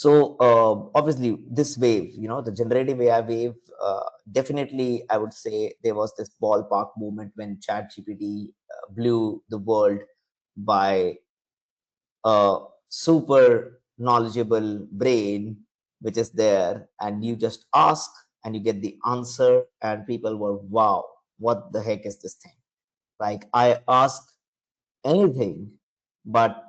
So obviously this wave, the generative AI wave, definitely I would say there was this ballpark moment when ChatGPT blew the world by a super knowledgeable brain, which is there, and you just ask and you get the answer, and people were, wow, what the heck is this thing? Like I ask anything, but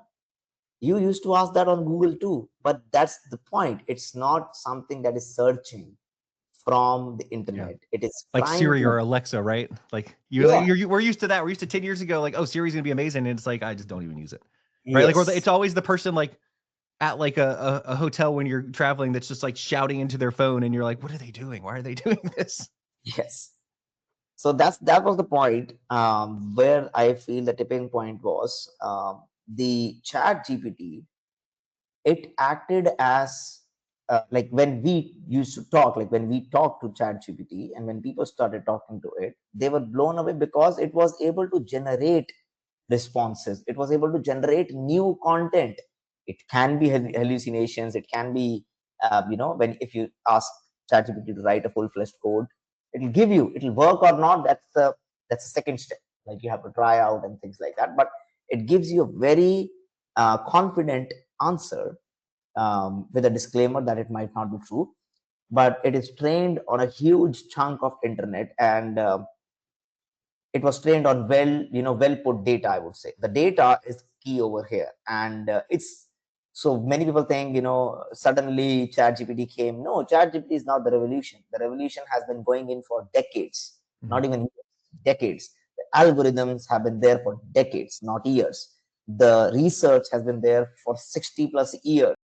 you used to ask that on Google too, but that's the point. It's not something that is searching from the Yeah. internet. It is Like trying Siri to, or Alexa, right? Like yeah, we're used to that. We're used to 10 years ago, like, oh, Siri's gonna be amazing, and it's like I just don't even use it, right? Like, it's yes, always the person like at like a hotel when you're traveling that's just like shouting into their phone, and you're like, what are they doing? Why are they doing this? yes. So that was the point where I feel the tipping point was the Chat GPT. It acted as like when we used to talk, like when we talked to Chat GPT, and when people started talking to it, they were blown away because it was able to generate responses. It was able to generate new content. It can be hallucinations. It can be, when if you ask ChatGPT to write a full-fledged code, it'll give you. It'll work or not. That's the second step. Like you have to try out and things like that. But it gives you a very confident answer with a disclaimer that it might not be true. But it is trained on a huge chunk of internet, and it was trained on well put data. I would say the data is key over here, and it's so many people think suddenly ChatGPT came. No, ChatGPT is not the revolution. The revolution has been going in for decades, Mhm. not even years, decades. The algorithms have been there for decades, not years. The research has been there for 60 plus years.